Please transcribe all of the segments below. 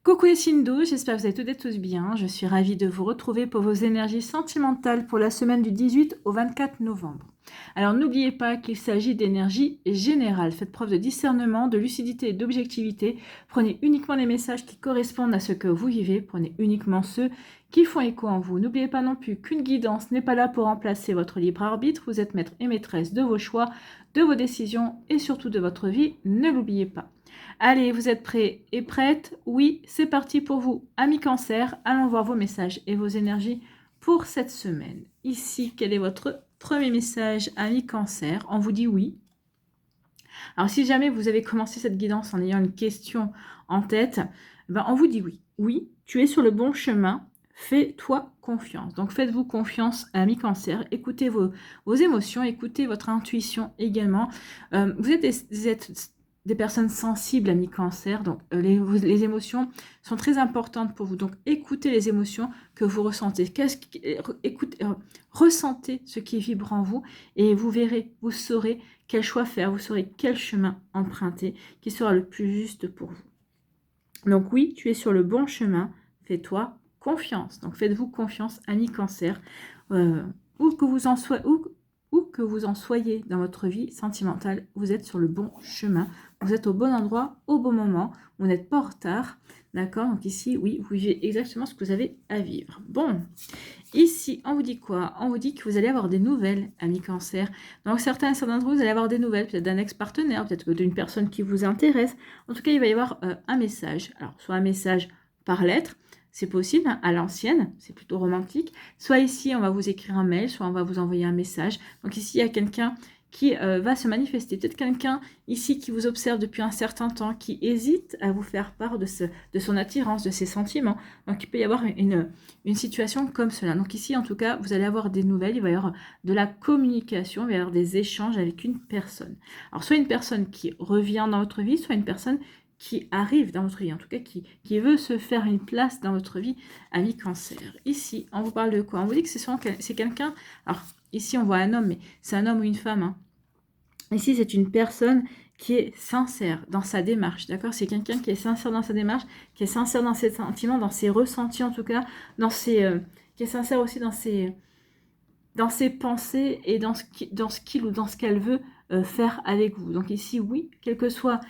Coucou les signes d'eau, j'espère que vous allez toutes et tous bien. Je suis ravie de vous retrouver pour vos énergies sentimentales pour la semaine du 18 au 24 novembre. Alors n'oubliez pas qu'il s'agit d'énergie générale. Faites preuve de discernement, de lucidité et d'objectivité. Prenez uniquement les messages qui correspondent à ce que vous vivez. Prenez uniquement ceux qui font écho en vous. N'oubliez pas non plus qu'une guidance n'est pas là pour remplacer votre libre arbitre. Vous êtes maître et maîtresse de vos choix, de vos décisions et surtout de votre vie. Ne l'oubliez pas. Allez, vous êtes prêts et prêtes? Oui, c'est parti pour vous. Amis Cancer, allons voir vos messages et vos énergies pour cette semaine. Ici, quel est votre premier message, amis Cancer? On vous dit oui. Alors, si jamais vous avez commencé cette guidance en ayant une question en tête, on vous dit oui. Oui, tu es sur le bon chemin. Fais-toi confiance. Donc, faites-vous confiance, amis Cancer. Écoutez vos émotions, écoutez votre intuition également. Vous êtes des personnes sensibles, amis Cancer, donc les émotions sont très importantes pour vous. Donc, écoutez les émotions que vous ressentez. Ressentez ce qui vibre en vous et vous verrez, vous saurez quel choix faire, vous saurez quel chemin emprunter qui sera le plus juste pour vous. Donc oui, tu es sur le bon chemin, fais-toi confiance. Donc faites-vous confiance, amis Cancer, où que vous en soyez dans votre vie sentimentale, vous êtes sur le bon chemin. Vous êtes au bon endroit, au bon moment. Vous n'êtes pas en retard. D'accord? Donc ici, oui, vous vivez exactement ce que vous avez à vivre. Bon, ici, on vous dit quoi? On vous dit que vous allez avoir des nouvelles, amis Cancer. Donc certains d'entre vous, vous allez avoir des nouvelles, peut-être d'un ex-partenaire, peut-être d'une personne qui vous intéresse. En tout cas, il va y avoir un message. Alors, soit un message par lettre, c'est possible, hein, à l'ancienne, c'est plutôt romantique. Soit ici, on va vous écrire un mail, soit on va vous envoyer un message. Donc ici, il y a quelqu'un qui va se manifester. Peut-être quelqu'un ici qui vous observe depuis un certain temps, qui hésite à vous faire part de son attirance, de ses sentiments. Donc il peut y avoir une situation comme cela. Donc ici, en tout cas, vous allez avoir des nouvelles, il va y avoir de la communication, il va y avoir des échanges avec une personne. Alors soit une personne qui revient dans votre vie, soit une personne qui arrive dans votre vie, en tout cas qui veut se faire une place dans votre vie, amis Cancer. Ici, on vous parle de quoi? On vous dit que c'est quelqu'un, alors ici on voit un homme, mais c'est un homme ou une femme, hein. Ici, c'est une personne qui est sincère dans sa démarche, d'accord? C'est quelqu'un qui est sincère dans sa démarche, qui est sincère dans ses sentiments, dans ses ressentis en tout cas, qui est sincère aussi dans ses pensées et dans ce qu'il ou dans ce qu'elle veut faire avec vous. Donc ici, oui, quels que soient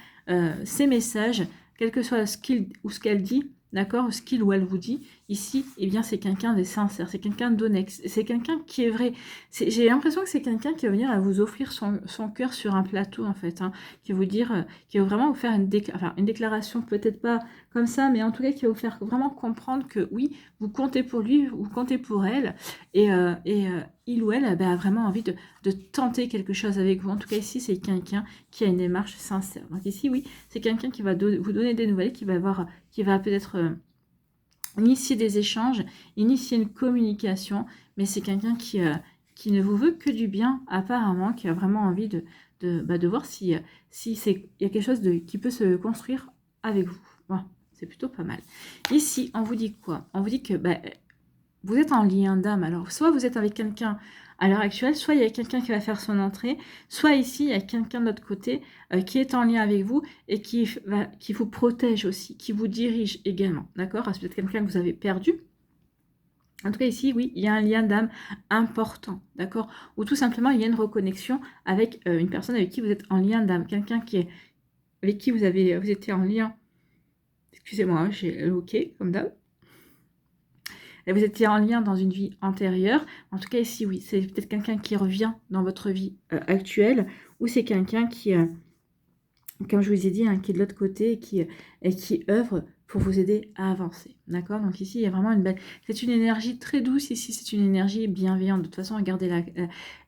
ses messages, quel que soit ce qu'il ou ce qu'elle dit, d'accord, ce qu'il ou elle vous dit, ici, eh bien, c'est quelqu'un de sincère, c'est quelqu'un d'honnête, c'est quelqu'un qui est vrai. J'ai l'impression que c'est quelqu'un qui va venir à vous offrir son cœur sur un plateau, en fait, hein, qui va vous dire, qui va vraiment vous faire une déclaration, peut-être pas comme ça, mais en tout cas, qui va vous faire vraiment comprendre que oui, vous comptez pour lui, vous comptez pour elle, et il ou elle a vraiment envie de tenter quelque chose avec vous. En tout cas, ici, c'est quelqu'un qui a une démarche sincère. Donc ici, oui, c'est quelqu'un qui va vous donner des nouvelles, qui va peut-être initier des échanges, initier une communication, mais c'est quelqu'un qui ne vous veut que du bien, apparemment, qui a vraiment envie de voir si il y a quelque chose qui peut se construire avec vous. Bon, c'est plutôt pas mal. Ici, on vous dit quoi? On vous dit que vous êtes en lien d'âme. Alors, soit vous êtes avec quelqu'un à l'heure actuelle, soit il y a quelqu'un qui va faire son entrée, soit ici, il y a quelqu'un de l'autre côté qui est en lien avec vous et qui vous protège aussi, qui vous dirige également. D'accord? C'est peut-être quelqu'un que vous avez perdu. En tout cas, ici, oui, il y a un lien d'âme important, d'accord? Ou tout simplement, il y a une reconnexion avec une personne avec qui vous êtes en lien d'âme. Quelqu'un avec qui vous étiez en lien. Excusez-moi, hein, j'ai OK, comme d'hab. Vous étiez en lien dans une vie antérieure. En tout cas, ici, oui, c'est peut-être quelqu'un qui revient dans votre vie actuelle, ou c'est quelqu'un qui, comme je vous ai dit, hein, qui est de l'autre côté et qui œuvre pour vous aider à avancer. D'accord? Donc ici, il y a vraiment une belle... C'est une énergie très douce ici, c'est une énergie bienveillante. De toute façon, regardez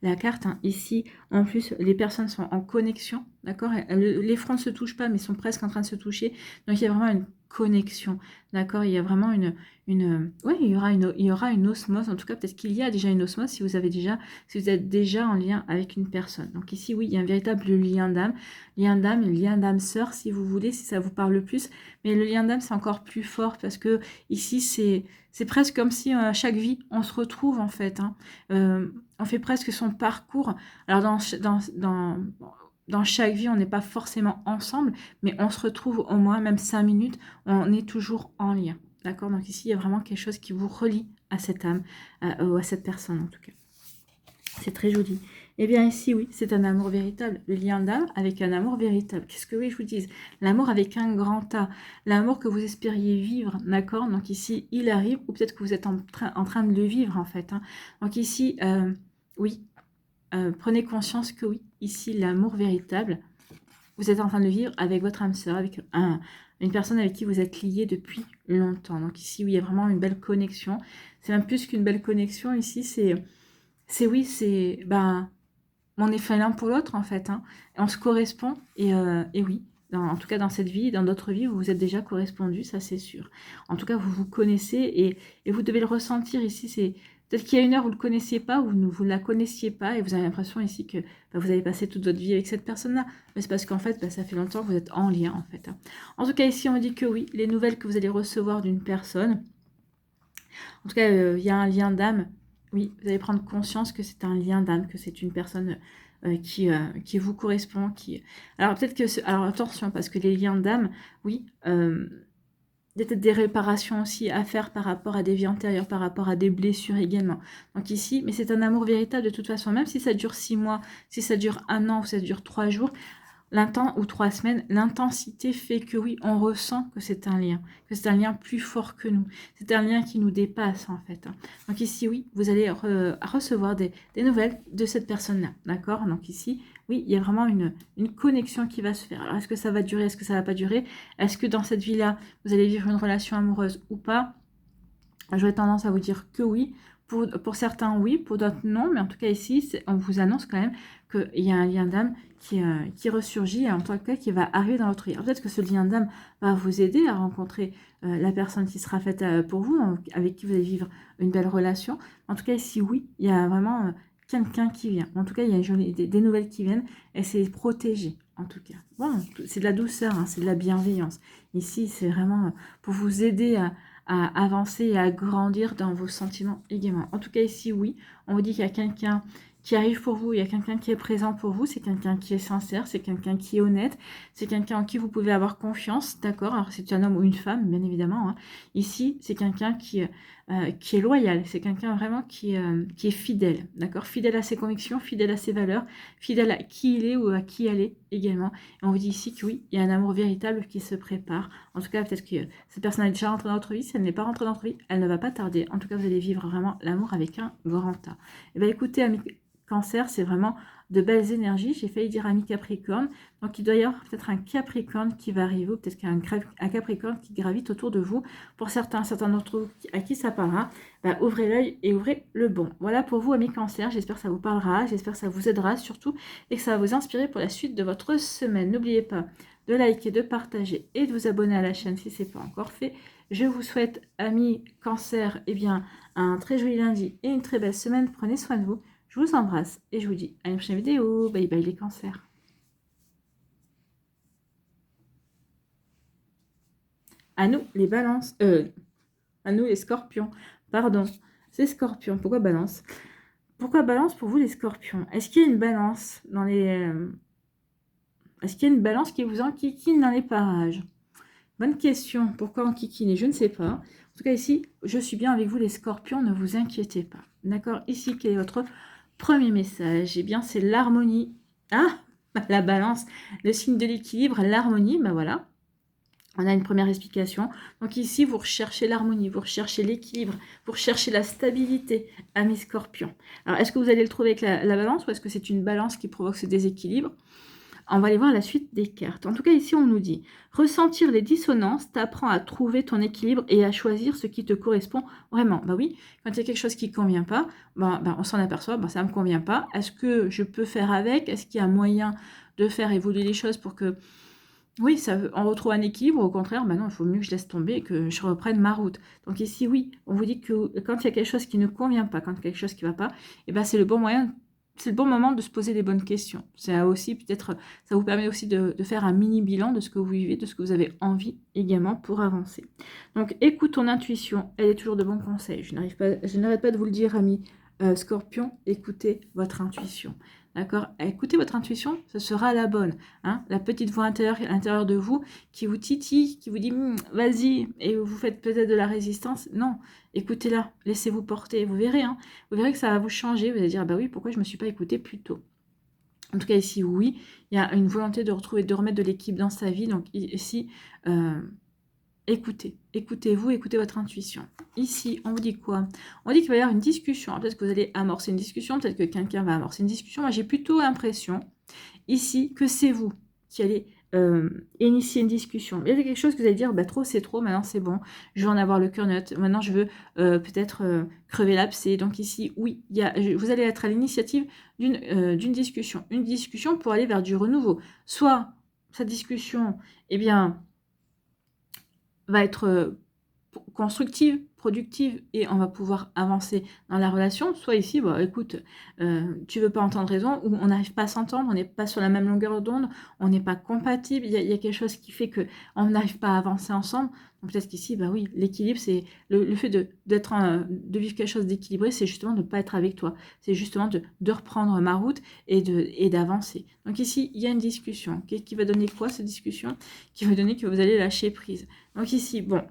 la carte. Hein. Ici, en plus, les personnes sont en connexion. D'accord? Les fronts ne se touchent pas, mais sont presque en train de se toucher. Donc il y a vraiment une connexion. D'accord? Il y a vraiment ouais, il y aura une osmose. En tout cas, peut-être qu'il y a déjà une osmose si vous êtes déjà en lien avec une personne. Donc ici, oui, il y a un véritable lien d'âme. Lien d'âme sœur, si vous voulez, si ça vous parle plus. Mais le lien d'âme, c'est encore plus fort parce que ici, c'est presque comme si à chaque vie, on se retrouve en fait. Hein. On fait presque son parcours. Alors, dans chaque vie, on n'est pas forcément ensemble, mais on se retrouve au moins, même 5 minutes, on est toujours en lien. D'accord? Donc ici, il y a vraiment quelque chose qui vous relie à cette âme, ou à cette personne en tout cas. C'est très joli. Eh bien ici, oui, c'est un amour véritable. Le lien d'âme avec un amour véritable. Qu'est-ce que oui, je vous dis? L'amour avec un grand A. L'amour que vous espériez vivre, d'accord? Donc ici, il arrive, ou peut-être que vous êtes en train de le vivre, en fait. Hein. Donc ici, oui, prenez conscience que oui, ici, l'amour véritable, vous êtes en train de le vivre avec votre âme sœur, avec une personne avec qui vous êtes lié depuis longtemps. Donc ici, oui, il y a vraiment une belle connexion. C'est même plus qu'une belle connexion. Ici, oui, c'est... Ben, on est fait l'un pour l'autre, en fait. Hein. On se correspond. Et oui, en tout cas, dans cette vie, dans d'autres vies, vous vous êtes déjà correspondu, ça c'est sûr. En tout cas, vous vous connaissez et vous devez le ressentir ici. C'est peut-être qu'il y a une heure, vous ne le connaissiez pas ou vous ne la connaissiez pas et vous avez l'impression ici que vous avez passé toute votre vie avec cette personne-là. Mais c'est parce qu'en fait, ça fait longtemps que vous êtes en lien, en fait. Hein. En tout cas, ici, on dit que oui, les nouvelles que vous allez recevoir d'une personne, en tout cas, il y a un lien d'âme. Oui, vous allez prendre conscience que c'est un lien d'âme, que c'est une personne qui vous correspond. Alors peut-être que... Alors attention, parce que les liens d'âme, oui, il y a peut-être des réparations aussi à faire par rapport à des vies antérieures, par rapport à des blessures également. Donc ici, mais c'est un amour véritable de toute façon, même si ça dure 6 mois, si ça dure 1 an ou ça dure 3 jours, ou 3 semaines, l'intensité fait que oui, on ressent que c'est un lien, plus fort que nous. C'est un lien qui nous dépasse en fait. Hein. Donc ici, oui, vous allez recevoir des nouvelles de cette personne-là, d'accord? Donc ici, oui, il y a vraiment une connexion qui va se faire. Alors est-ce que ça va durer, est-ce que ça va pas durer? Est-ce que dans cette vie-là, vous allez vivre une relation amoureuse ou pas? J'aurais tendance à vous dire que oui. Pour certains, oui. Pour d'autres, non. Mais en tout cas, ici, on vous annonce quand même qu'il y a un lien d'âme qui ressurgit et en tout cas qui va arriver dans votre vie. Peut-être que ce lien d'âme va vous aider à rencontrer la personne qui sera faite pour vous, avec qui vous allez vivre une belle relation. En tout cas, ici, oui, il y a vraiment quelqu'un qui vient. En tout cas, il y a des nouvelles qui viennent et c'est protégé. En tout cas, bon, c'est de la douceur, hein, c'est de la bienveillance. Ici, c'est vraiment pour vous aider à avancer et à grandir dans vos sentiments également. En tout cas, ici, oui, on vous dit qu'il y a quelqu'un qui arrive pour vous, il y a quelqu'un qui est présent pour vous, c'est quelqu'un qui est sincère, c'est quelqu'un qui est honnête, c'est quelqu'un en qui vous pouvez avoir confiance, d'accord? Alors, c'est un homme ou une femme, bien évidemment. Hein. Ici, c'est quelqu'un qui est loyal, c'est quelqu'un vraiment qui est fidèle, d'accord? Fidèle à ses convictions, fidèle à ses valeurs, fidèle à qui il est ou à qui elle est également. Et on vous dit ici que oui, il y a un amour véritable qui se prépare. En tout cas, peut-être que cette personne est déjà rentrée dans votre vie. Si elle n'est pas rentrée dans votre vie, elle ne va pas tarder. En tout cas, vous allez vivre vraiment l'amour avec un grand A. Et bien, écoutez, amis Cancer, c'est vraiment de belles énergies. J'ai failli dire ami Capricorne. Donc, il doit y avoir peut-être un Capricorne qui va arriver, ou peut-être qu'il y a un Capricorne qui gravite autour de vous. Pour certains d'entre vous à qui ça parlera, ouvrez l'œil et ouvrez le bon. Voilà pour vous, amis Cancer. J'espère que ça vous parlera, j'espère que ça vous aidera surtout et que ça va vous inspirer pour la suite de votre semaine. N'oubliez pas de liker, de partager et de vous abonner à la chaîne si ce n'est pas encore fait. Je vous souhaite, amis Cancer, un très joli lundi et une très belle semaine. Prenez soin de vous. Je vous embrasse et je vous dis à une prochaine vidéo. Bye bye les cancers. À nous les balances. À nous les scorpions. Pardon. C'est scorpions. Pourquoi balance? Pourquoi balance pour vous les scorpions? Est-ce qu'il y a une balance dans les... Est-ce qu'il y a une balance qui vous enquiquine dans les parages? Bonne question. Pourquoi enquiquiner? Je ne sais pas. En tout cas ici, je suis bien avec vous les scorpions. Ne vous inquiétez pas. D'accord? Ici, quel est votre... premier message, eh bien c'est l'harmonie. Ah, la balance, le signe de l'équilibre, l'harmonie, ben voilà. On a une première explication. Donc ici, vous recherchez l'harmonie, vous recherchez l'équilibre, vous recherchez la stabilité, amis scorpions. Alors, est-ce que vous allez le trouver avec la balance ou est-ce que c'est une balance qui provoque ce déséquilibre? On va aller voir la suite des cartes. En tout cas, ici, on nous dit « Ressentir les dissonances t'apprend à trouver ton équilibre et à choisir ce qui te correspond vraiment. » Bah oui, quand il y a quelque chose qui ne convient pas, on s'en aperçoit, ça ne me convient pas. Est-ce que je peux faire avec? Est-ce qu'il y a moyen de faire évoluer les choses pour que, oui, on retrouve un équilibre? Au contraire, non, il faut mieux que je laisse tomber et que je reprenne ma route. Donc ici, oui, on vous dit que quand il y a quelque chose qui ne convient pas, quand il y a quelque chose qui ne va pas, c'est le bon moyen. C'est le bon moment de se poser les bonnes questions. Ça aussi, peut-être, ça vous permet aussi de faire un mini bilan de ce que vous vivez, de ce que vous avez envie également pour avancer. Donc, écoute ton intuition, elle est toujours de bons conseils. Je n'arrête pas de vous le dire, amis Scorpion, écoutez votre intuition. d'accord? Écoutez votre intuition, ce sera la bonne. Hein, la petite voix intérieure à l'intérieur de vous qui vous titille, qui vous dit vas-y, et vous faites peut-être de la résistance. Non, écoutez-la, laissez-vous porter. Vous verrez, hein, vous verrez que ça va vous changer. Vous allez dire, bah oui, pourquoi je ne me suis pas écoutée plus tôt? En tout cas, ici, oui, il y a une volonté de retrouver, de remettre de l'équilibre dans sa vie. Donc ici, écoutez-vous, écoutez votre intuition. Ici, on vous dit quoi? On dit qu'il va y avoir une discussion. Peut-être que vous allez amorcer une discussion, peut-être que quelqu'un va amorcer une discussion. Moi, j'ai plutôt l'impression, ici, que c'est vous qui allez initier une discussion. Il y a quelque chose que vous allez dire, bah, trop c'est trop, maintenant c'est bon, je veux en avoir le cœur net, maintenant je veux peut-être crever l'abcès. Donc ici, oui, vous allez être à l'initiative d'une discussion. Une discussion pour aller vers du renouveau. Soit cette discussion, eh bien, va être constructive, productive, et on va pouvoir avancer dans la relation. Soit ici, bah, écoute, tu veux pas entendre raison, ou on n'arrive pas à s'entendre, on n'est pas sur la même longueur d'onde, on n'est pas compatible, il y a quelque chose qui fait que on n'arrive pas à avancer ensemble. Donc peut-être qu'ici, bah oui, l'équilibre, c'est le fait de vivre quelque chose d'équilibré, c'est justement de ne pas être avec toi, c'est justement de reprendre ma route et d'avancer. Donc ici, il y a une discussion. Qui va donner quoi, cette discussion? Qui va donner que vous allez lâcher prise. Donc ici, bon,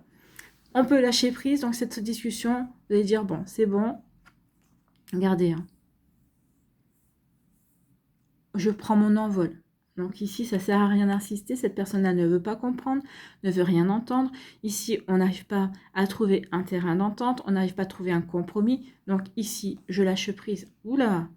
on peut lâcher prise, donc cette discussion, vous allez dire, bon, c'est bon, regardez, hein, je prends mon envol. Donc ici, ça ne sert à rien d'insister, cette personne-là ne veut pas comprendre, ne veut rien entendre. Ici, on n'arrive pas à trouver un terrain d'entente, on n'arrive pas à trouver un compromis. Donc ici, je lâche prise. Oula,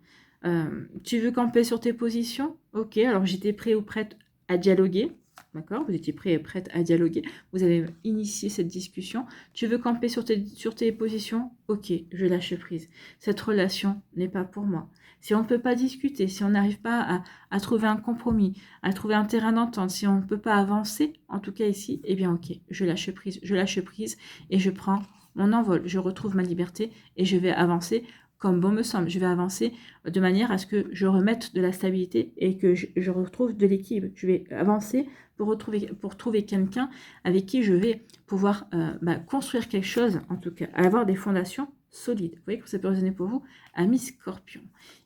tu veux camper sur tes positions? Ok, alors j'étais prêt ou prête à dialoguer. D'accord, vous étiez prêt et prête à dialoguer. Vous avez initié cette discussion. Tu veux camper sur tes positions? Ok, je lâche prise. Cette relation n'est pas pour moi. Si on ne peut pas discuter, si on n'arrive pas à trouver un compromis, à trouver un terrain d'entente, si on ne peut pas avancer, en tout cas ici, eh bien ok, je lâche prise et je prends mon envol. Je retrouve ma liberté et je vais avancer comme bon me semble. Je vais avancer de manière à ce que je remette de la stabilité et que je retrouve de l'équilibre. Je vais avancer pour trouver quelqu'un avec qui je vais pouvoir construire quelque chose, en tout cas, avoir des fondations solides. Vous voyez que ça peut résonner pour vous, amis Scorpion.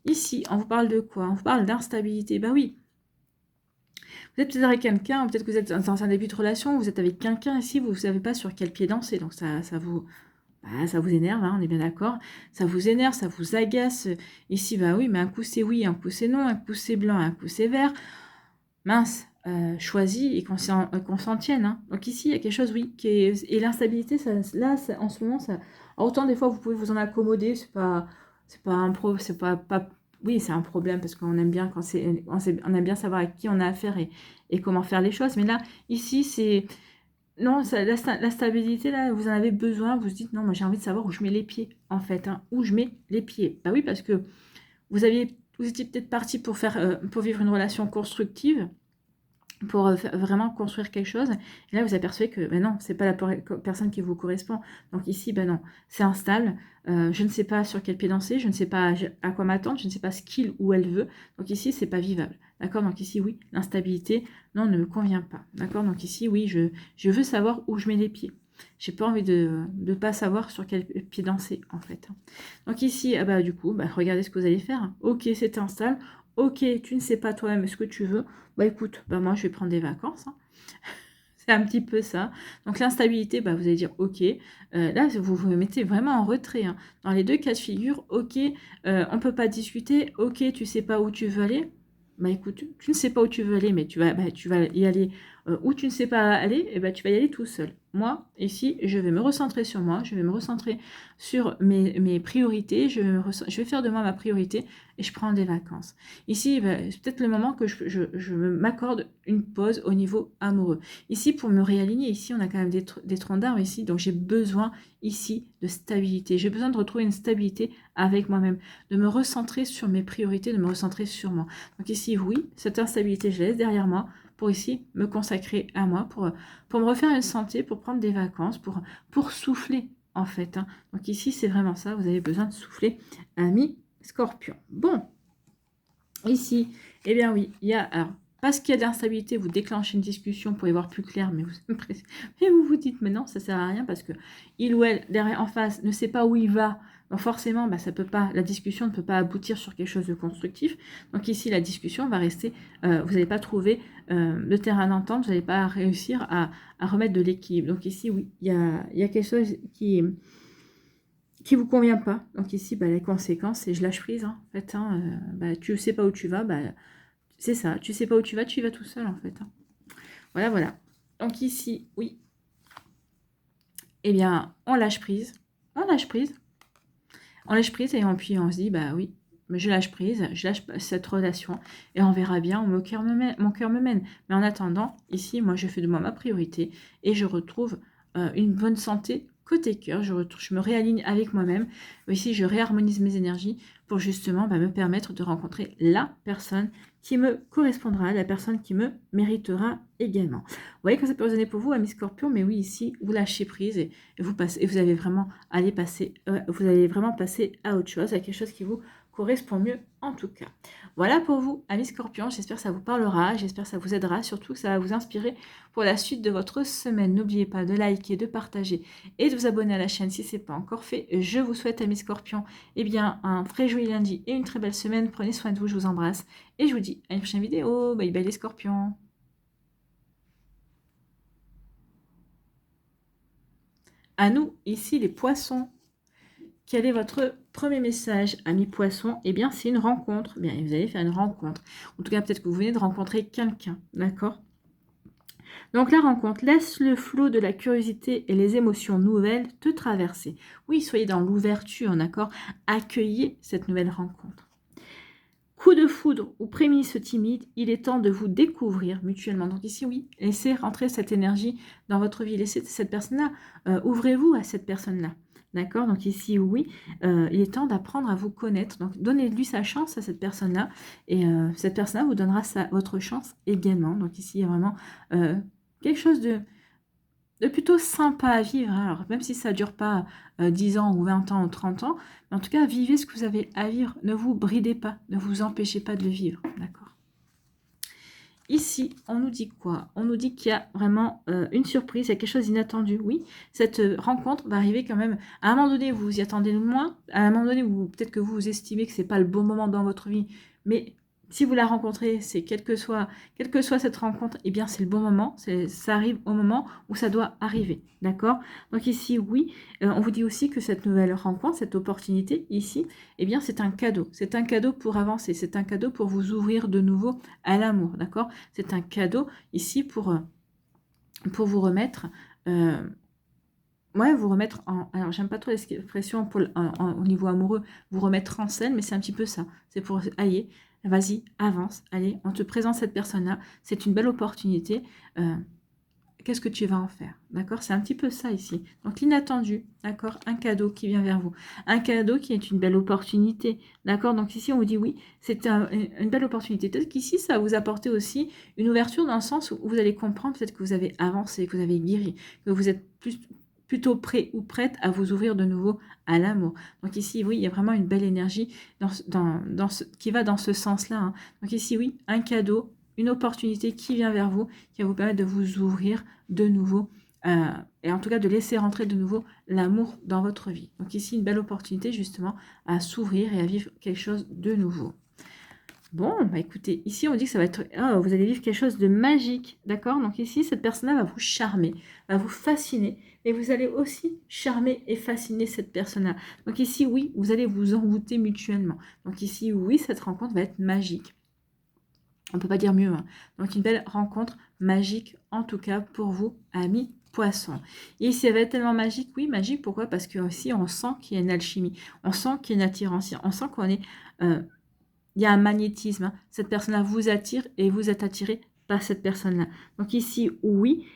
Ici, on vous parle de quoi? On vous parle d'instabilité. Bah oui, vous êtes peut-être avec quelqu'un, peut-être que vous êtes dans un début de relation, vous êtes avec quelqu'un ici, vous ne savez pas sur quel pied danser, donc ça vous énerve, hein, on est bien d'accord. Ça vous énerve, ça vous agace. Ici, bah oui, mais un coup c'est oui, un coup c'est non, un coup c'est blanc, un coup c'est vert. Mince, choisis et qu'on s'en tienne. Hein. Donc ici, il y a quelque chose, oui, et l'instabilité, en ce moment, ça. Autant des fois, vous pouvez vous en accommoder, c'est pas un pro, c'est pas, oui, c'est un problème parce qu'on aime bien on aime bien savoir à qui on a affaire et comment faire les choses. Mais là, ici, c'est non, la stabilité, là, vous en avez besoin. Vous vous dites, non, moi j'ai envie de savoir où je mets les pieds, en fait. Hein, où je mets les pieds. Bah oui, parce que vous étiez peut-être parti pour vivre une relation constructive, pour vraiment construire quelque chose. Et là, vous apercevez que ben non, c'est pas la personne qui vous correspond. Donc ici, ben non, c'est instable. Je ne sais pas sur quel pied danser, je ne sais pas à quoi m'attendre, je ne sais pas ce qu'il ou elle veut. Donc ici, c'est pas vivable. D'accord? Donc ici, oui, l'instabilité, non, ne me convient pas. D'accord? Donc ici, oui, je veux savoir où je mets les pieds. J'ai pas envie de ne pas savoir sur quel pied danser, en fait. Donc ici, ah bah, du coup, bah, regardez ce que vous allez faire. Ok, c'est instable. Ok, tu ne sais pas toi-même ce que tu veux. Bah écoute, bah moi je vais prendre des vacances. Hein. C'est un petit peu ça. Donc l'instabilité, bah, vous allez dire ok. Là, vous mettez vraiment en retrait. Hein. Dans les deux cas de figure, ok, on ne peut pas discuter. Ok, tu sais pas où tu veux aller. Bah écoute, tu ne sais pas où tu veux aller, mais tu vas y aller où tu ne sais pas aller, et bah, tu vas y aller tout seul. Moi, ici, je vais me recentrer sur moi, je vais me recentrer sur mes priorités, je vais faire de moi ma priorité et je prends des vacances. Ici, bah, c'est peut-être le moment que je m'accorde une pause au niveau amoureux. Ici, pour me réaligner, ici, on a quand même des troncs d'arbres ici, donc j'ai besoin ici de stabilité. J'ai besoin de retrouver une stabilité avec moi-même, de me recentrer sur mes priorités, de me recentrer sur moi. Donc ici, oui, cette instabilité, je la laisse derrière moi pour ici me consacrer à moi, pour me refaire une santé, pour prendre des vacances, pour souffler en fait. Hein. Donc ici, c'est vraiment ça, vous avez besoin de souffler, ami Scorpion. Bon, ici, eh bien oui, il y a... Alors, parce qu'il y a de l'instabilité, vous déclenchez une discussion pour y voir plus clair, mais vous vous dites, mais non, ça sert à rien parce que il ou elle, derrière, en face, ne sait pas où il va. Donc forcément, ça peut pas, la discussion ne peut pas aboutir sur quelque chose de constructif. Donc ici, la discussion va rester, vous n'allez pas trouver le terrain d'entente, vous n'allez pas réussir à remettre de l'équilibre. Donc ici, oui, il y a quelque chose qui vous convient pas. Donc ici, les conséquences, c'est je lâche prise. En fait, tu sais pas où tu vas, c'est ça. Tu sais pas où tu y vas tout seul, en fait. Voilà, voilà. Donc ici, oui. Eh bien, on lâche prise. On lâche prise. On lâche prise et puis on se dit, oui, je lâche prise, je lâche cette relation et on verra bien où mon cœur me mène. Mais en attendant, ici, moi, je fais de moi ma priorité et je retrouve une bonne santé côté cœur. Je me réaligne avec moi-même. Ici, je réharmonise mes énergies pour justement me permettre de rencontrer la personne qui me correspondra, la personne qui me méritera également. Vous voyez que ça peut résonner pour vous, amis Scorpion, mais oui, ici, vous lâchez prise et vous passez, et vous allez vraiment vous allez vraiment passer à autre chose, à quelque chose qui vous correspond mieux en tout cas. Voilà pour vous, amis Scorpions, j'espère que ça vous parlera, j'espère que ça vous aidera, surtout que ça va vous inspirer pour la suite de votre semaine. N'oubliez pas de liker, de partager et de vous abonner à la chaîne si ce n'est pas encore fait. Je vous souhaite, amis Scorpions, un très joli lundi et une très belle semaine. Prenez soin de vous, je vous embrasse et je vous dis à une prochaine vidéo. Bye bye les Scorpions. À nous, ici les poissons. Quel est votre premier message, amis poissons? Eh bien, c'est une rencontre. Bien, vous allez faire une rencontre. En tout cas, peut-être que vous venez de rencontrer quelqu'un, d'accord? Donc, la rencontre, laisse le flot de la curiosité et les émotions nouvelles te traverser. Oui, soyez dans l'ouverture, d'accord? Accueillez cette nouvelle rencontre. Coup de foudre ou prémisse timide, il est temps de vous découvrir mutuellement. Donc ici, oui, laissez rentrer cette énergie dans votre vie. Laissez cette personne-là, ouvrez-vous à cette personne-là. D'accord? Donc ici, oui, il est temps d'apprendre à vous connaître. Donc donnez-lui sa chance à cette personne-là. Et cette personne-là vous donnera votre chance également. Donc ici, il y a vraiment quelque chose de plutôt sympa à vivre. Hein. Alors, même si ça ne dure pas 10 ans ou 20 ans ou 30 ans, mais en tout cas, vivez ce que vous avez à vivre. Ne vous bridez pas, ne vous empêchez pas de le vivre. D'accord? Ici, on nous dit quoi? On nous dit qu'il y a vraiment une surprise, il y a quelque chose d'inattendu. Oui, cette rencontre va arriver quand même. À un moment donné, vous vous y attendez le moins. À un moment donné, peut-être que vous estimez que ce n'est pas le bon moment dans votre vie, mais si vous la rencontrez, c'est quelle que soit cette rencontre, eh bien c'est le bon moment, ça arrive au moment où ça doit arriver, d'accord? Donc ici, oui, on vous dit aussi que cette nouvelle rencontre, cette opportunité ici, eh bien c'est un cadeau pour avancer, c'est un cadeau pour vous ouvrir de nouveau à l'amour, d'accord? C'est un cadeau ici pour vous remettre... vous remettre en... Alors, j'aime pas trop l'expression au niveau amoureux, vous remettre en scène, mais c'est un petit peu ça. C'est pour... Allez, vas-y, avance, allez, on te présente cette personne-là, c'est une belle opportunité. Qu'est-ce que tu vas en faire? D'accord? C'est un petit peu ça ici. Donc, l'inattendu, d'accord? Un cadeau qui vient vers vous. Un cadeau qui est une belle opportunité, d'accord? Donc, ici, on vous dit oui, c'est une belle opportunité. Peut-être qu'ici, ça va vous apporter aussi une ouverture dans le sens où vous allez comprendre peut-être que vous avez avancé, que vous avez guéri, que vous êtes plutôt prêt ou prête à vous ouvrir de nouveau à l'amour. Donc ici, oui, il y a vraiment une belle énergie qui va dans ce sens-là. Hein. Donc ici, oui, un cadeau, une opportunité qui vient vers vous, qui va vous permettre de vous ouvrir de nouveau, et en tout cas de laisser rentrer de nouveau l'amour dans votre vie. Donc ici, une belle opportunité justement à s'ouvrir et à vivre quelque chose de nouveau. Bon, écoutez, ici on dit que ça va être, vous allez vivre quelque chose de magique, d'accord? Donc ici, cette personne-là va vous charmer, va vous fasciner, et vous allez aussi charmer et fasciner cette personne-là. Donc ici, oui, vous allez vous envoûter mutuellement. Donc ici, oui, cette rencontre va être magique. On ne peut pas dire mieux. Hein. Donc une belle rencontre magique, en tout cas pour vous, amis poissons. Et ici, elle va être tellement magique, oui, magique, pourquoi? Parce que aussi, on sent qu'il y a une alchimie, on sent qu'il y a une attirance, on sent qu'on est... il y a un magnétisme. Hein. Cette personne-là vous attire et vous êtes attiré par cette personne-là. Donc ici, oui.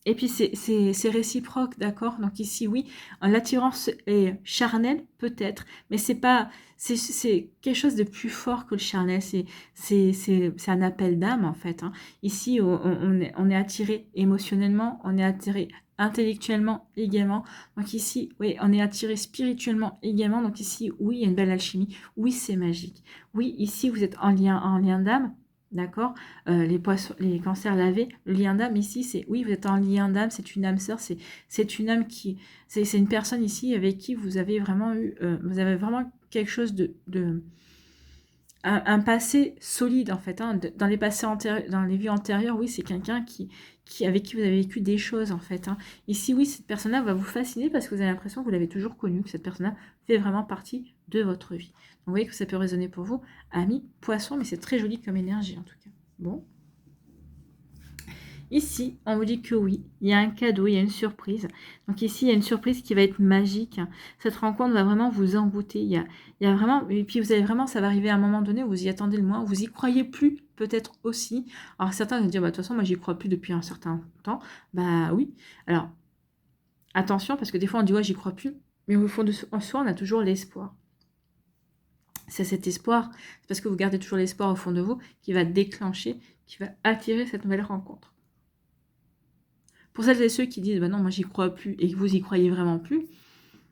Et puis, c'est réciproque, d'accord? Donc ici, oui. L'attirance est charnelle, peut-être. Mais c'est pas... C'est quelque chose de plus fort que le charnel. C'est un appel d'âme, en fait. Hein. Ici, on est attiré émotionnellement. On est attiré intellectuellement également. Donc ici, oui, on est attiré spirituellement également. Donc ici, oui, il y a une belle alchimie. Oui, c'est magique. Oui, ici, vous êtes en lien d'âme. D'accord. Les poissons, les cancers lavés, le lien d'âme ici, c'est oui, vous êtes en lien d'âme, c'est une âme sœur, c'est une âme qui, c'est une personne ici avec qui vous avez vraiment eu, vous avez vraiment quelque chose de un passé solide en fait. Hein. Dans les passés antérieurs, dans les vies antérieures, oui, c'est quelqu'un avec qui vous avez vécu des choses en fait. Hein. Ici, oui, cette personne-là va vous fasciner parce que vous avez l'impression que vous l'avez toujours connue, que cette personne-là fait vraiment partie de votre vie. Donc, vous voyez que ça peut résonner pour vous, amis poisson, mais c'est très joli comme énergie en tout cas. Bon. Ici, on vous dit que oui, il y a un cadeau, il y a une surprise. Donc ici, il y a une surprise qui va être magique. Cette rencontre va vraiment vous embouter. Il y a vraiment, et puis vous allez vraiment, ça va arriver à un moment donné où vous y attendez le moins, où vous y croyez plus, peut-être aussi. Alors certains vont dire, bah, de toute façon, moi, j'y crois plus depuis un certain temps. Bah oui. Alors, attention, parce que des fois, on dit, ouais, j'y crois plus. Mais au fond de soi, on a toujours l'espoir. C'est cet espoir, c'est parce que vous gardez toujours l'espoir au fond de vous qui va déclencher, qui va attirer cette nouvelle rencontre. Pour celles et ceux qui disent bah non, moi j'y crois plus et que vous y croyez vraiment plus,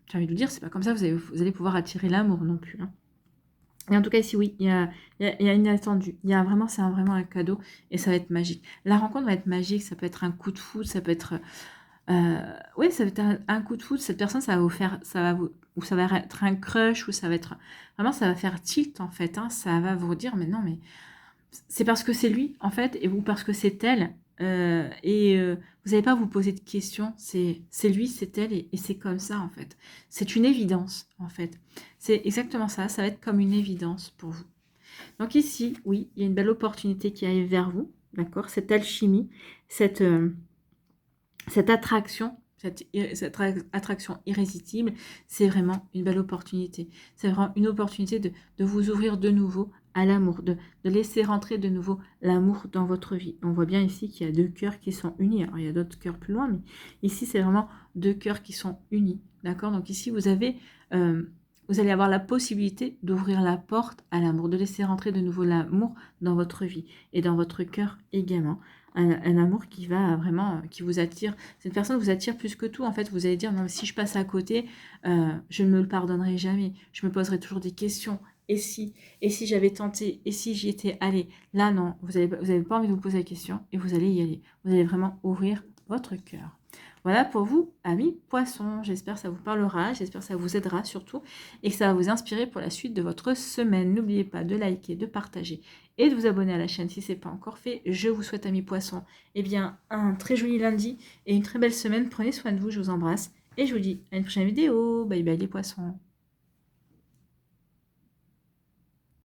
j'ai envie de vous dire, c'est pas comme ça que vous allez pouvoir attirer l'amour non plus. Hein. Et en tout cas, ici, oui, il y a une attendue. Il y a vraiment, c'est vraiment un cadeau et ça va être magique. La rencontre va être magique, ça peut être un coup de foudre, ça peut être. Oui, ça va être un coup de foudre. Cette personne, ça va vous faire. Ou ça va être un crush, ou ça va être. Vraiment, ça va faire tilt en fait. Hein, ça va vous dire, mais non, mais c'est parce que c'est lui, en fait, et vous parce que c'est elle. Vous n'allez pas vous poser de questions. C'est lui, c'est elle, et c'est comme ça, en fait. C'est une évidence, en fait. C'est exactement ça. Ça va être comme une évidence pour vous. Donc ici, oui, il y a une belle opportunité qui arrive vers vous. D'accord. Cette alchimie, cette attraction. Cette attraction irrésistible, c'est vraiment une belle opportunité. C'est vraiment une opportunité de vous ouvrir de nouveau à l'amour, de laisser rentrer de nouveau l'amour dans votre vie. On voit bien ici qu'il y a deux cœurs qui sont unis. Alors, il y a d'autres cœurs plus loin, mais ici, c'est vraiment deux cœurs qui sont unis. D'accord. Donc ici, vous allez avoir la possibilité d'ouvrir la porte à l'amour, de laisser rentrer de nouveau l'amour dans votre vie et dans votre cœur également. Un amour qui va vraiment, qui vous attire. Cette personne vous attire plus que tout. En fait, vous allez dire, non, mais si je passe à côté, je ne me le pardonnerai jamais. Je me poserai toujours des questions. Et si j'avais tenté, et si j'y étais allée. Là, non, vous avez pas envie de vous poser la question et vous allez y aller. Vous allez vraiment ouvrir votre cœur. Voilà pour vous, amis poissons. J'espère que ça vous parlera, j'espère que ça vous aidera surtout et que ça va vous inspirer pour la suite de votre semaine. N'oubliez pas de liker, de partager et de vous abonner à la chaîne si ce n'est pas encore fait. Je vous souhaite, amis poissons, eh bien, un très joli lundi et une très belle semaine. Prenez soin de vous, je vous embrasse et je vous dis à une prochaine vidéo. Bye bye les poissons.